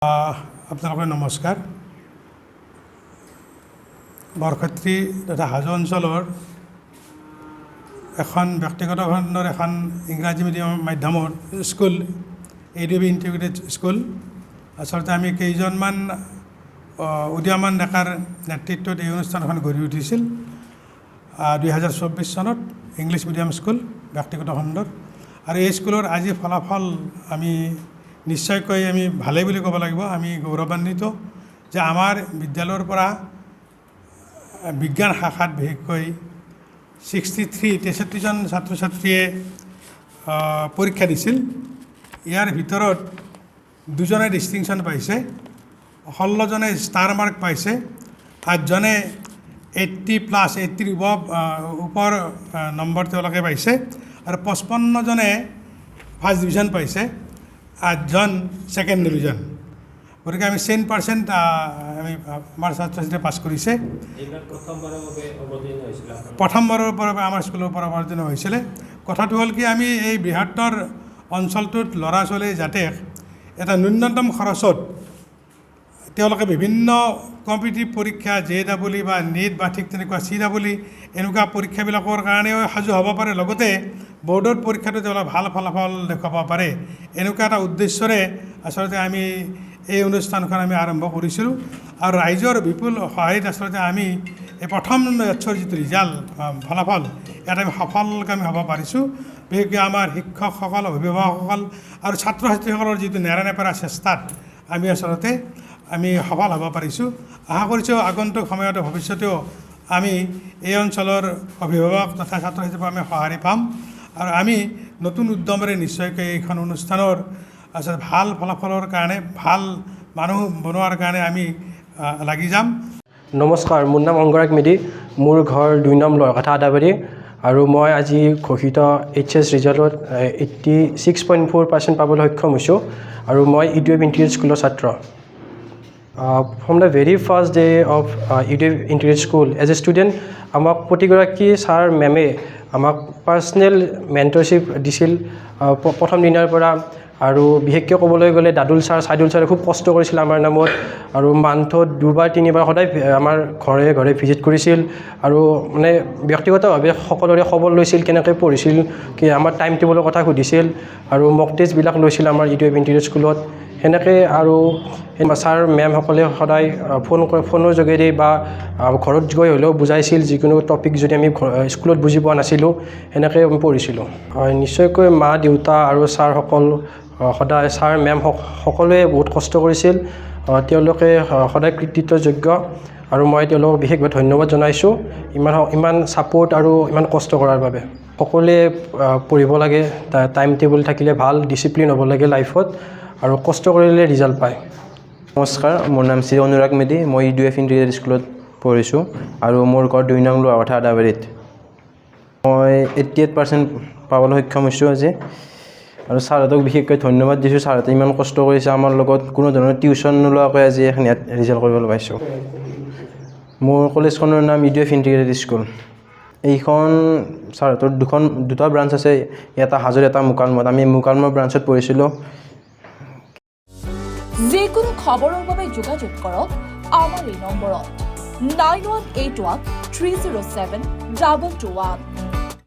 আপোনালোকে নমস্কাৰ। বৰক্ষেত্ৰী তথা হাজো অঞ্চলৰ এখন ব্যক্তিগত খণ্ডৰ এখন ইংৰাজী মিডিয়াম মাধ্যমৰ স্কুল ADB ইণ্টিগ্ৰেটেড স্কুল। আচলতে আমি কেইজনমান উদীয়মান ডেকাৰ নেতৃত্বত এই অনুষ্ঠানখন গঢ়ি উঠিছিল 2024 চনত ইংলিছ মিডিয়াম স্কুল ব্যক্তিগত খণ্ডৰ। আৰু এই স্কুলৰ আজি ফলাফল আমি নিশ্চয়কৈ আমি ভালেই বুলি ক'ব লাগিব। আমি গৌৰৱান্বিত যে আমাৰ বিদ্যালয়ৰ পৰা বিজ্ঞান শাখাত বিশেষকৈ 63জন ছাত্ৰ ছাত্ৰীয়ে পৰীক্ষা দিছিল। ইয়াৰ ভিতৰত 2জনে ডিষ্টিংশ্যন পাইছে, 16জনে ষ্টাৰ মাৰ্ক পাইছে, 8জনে 80+ ওপৰ নম্বৰ তেওঁলোকে পাইছে আৰু 55জনে ফাৰ্ষ্ট ডিভিজন পাইছে, 8জন ছেকেণ্ড ডিভিজন। গতিকে আমি 100% আমি আমাৰ ছাত্ৰ ছাত্ৰীয়ে পাছ কৰিছে। প্ৰথমবাৰৰ পৰা আমাৰ স্কুলৰ পৰা অৱতীৰ্ণ হৈছিলে। কথাটো হ'ল কি, আমি এই বৃহত্তৰ অঞ্চলটোত ল'ৰা ছোৱালীয়ে যাতে এটা ন্যূনতম খৰচত তেওঁলোকে বিভিন্ন কম্পিটিটিভ পৰীক্ষা JEE বা NEET বা ঠিক তেনেকুৱা CEE এনেকুৱা পৰীক্ষাবিলাকৰ কাৰণেও সাজু হ'ব পাৰে, লগতে বৰ্ডৰ পৰীক্ষাটো তেওঁলোকে ভাল ফলাফল দেখুৱাব পাৰে, এনেকুৱা এটা উদ্দেশ্যৰে আচলতে আমি এই অনুষ্ঠানখন আমি আৰম্ভ কৰিছিলোঁ। আৰু ৰাইজৰ বিপুল সহায়ত আচলতে আমি এই প্ৰথম বেটছৰ যিটো ৰিজাল্ট ফলাফল ইয়াত আমি সফলকামী হ'ব পাৰিছোঁ। বিশেষকৈ আমাৰ শিক্ষকসকল, অভিভাৱকসকল আৰু ছাত্ৰ ছাত্ৰীসকলৰ যিটো নেৰানেপেৰা চেষ্টাত আমি আচলতে সফল হ'ব পাৰিছোঁ। আশা কৰিছোঁ আগন্তুক সময়ত ভৱিষ্যতেও আমি এই অঞ্চলৰ অভিভাৱক তথা ছাত্ৰ ছাত্ৰীৰ পৰা আমি সঁহাৰি পাম আৰু আমি নতুন উদ্যমেৰে নিশ্চয়কৈ এইখন অনুষ্ঠানৰ আচলতে ভাল ফলাফলৰ কাৰণে, ভাল মানুহ বনোৱাৰ কাৰণে আমি লাগি যাম। নমস্কাৰ, মোৰ নাম অংগৰাগ মেধি, মোৰ ঘৰ 2 নং লৰকাঠা আদাবাৰী আৰু মই আজি ঘোষিত HS ৰিজাল্টত 86.4% পাবলৈ সক্ষম হৈছোঁ আৰু মই EDB ইণ্টিগ্ৰেটেড স্কুলৰ ছাত্ৰ। From the very first day of EDB integrated school as a student আমাক প্ৰতিগৰাকী ছাৰ মেমে আমাক পাৰ্চনেল মেণ্টৰশ্বিপ দিছিল প্ৰথম দিনাৰ পৰা। আৰু বিশেষকৈ ক'বলৈ গ'লে দাদুল ছাৰ, ছাইদুল ছাৰে খুব কষ্ট কৰিছিল আমাৰ নামত আৰু মান্থত 2-3 সদায় আমাৰ ঘৰে ঘৰে ভিজিট কৰিছিল আৰু মানে ব্যক্তিগতভাৱে সকলোৰে খবৰ লৈছিল, কেনেকৈ পঢ়িছিল, কি আমাৰ টাইম টেবলৰ কথা সুধিছিল আৰু মক টেষ্টবিলাক লৈছিল আমাৰ EDB ইণ্টিগ্ৰেটেড স্কুলত। সেনেকৈ আৰু ছাৰ মেমসকলে সদায় ফোনৰ যোগেদি বা ঘৰত গৈ হ'লেও বুজাইছিল, যিকোনো টপিক যদি আমি স্কুলত বুজি পোৱা নাছিলোঁ সেনেকৈ আমি পঢ়িছিলোঁ। হয়, নিশ্চয়কৈ মা দেউতা আৰু ছাৰসকল সদায়, ছাৰ মেম সকলোৱে বহুত কষ্ট কৰিছিল, তেওঁলোকে সদায় কৃতিত্বযোগ্য আৰু মই তেওঁলোকক বিশেষভাৱে ধন্যবাদ জনাইছোঁ ইমান ছাপোৰ্ট আৰু ইমান কষ্ট কৰাৰ বাবে। সকলোৱে পঢ়িব লাগে, টাইম টেবুল থাকিলে ভাল, ডিচিপ্লিন হ'ব লাগে লাইফত আৰু কষ্ট কৰিলে ৰিজাল্ট পায়। নমস্কাৰ, মোৰ নাম শ্ৰী অনুৰাগ মেধি, মই EDB ইণ্টিগ্ৰেটেড স্কুলত পঢ়িছোঁ আৰু মোৰ ঘৰ 2 নং লৰকাঠা আদাবাৰীত। মই 88% পাবলৈ সক্ষম হৈছোঁ আজি আৰু ছাৰহঁতক বিশেষকৈ ধন্যবাদ দিছোঁ। ছাৰহঁতে ইমান কষ্ট কৰিছে আমাৰ লগত, কোনো ধৰণৰ টিউশ্যন নোলোৱাকৈ আজি এখন ইয়াত ৰিজাল্ট কৰিবলৈ পাইছোঁ। মোৰ কলেজখনৰ নাম EDB ইণ্টিগ্ৰেটেড স্কুল। এইখন ছাৰহঁতৰ দুটা ব্ৰাঞ্চ আছে, এটা হাজোত এটা মুকালমত। আমি মুকালমৰ ব্ৰাঞ্চত পঢ়িছিলোঁ। যিকোনো খবৰৰ বাবে যোগাযোগ কৰক আমাৰ এই নম্বৰত 9181 307 221।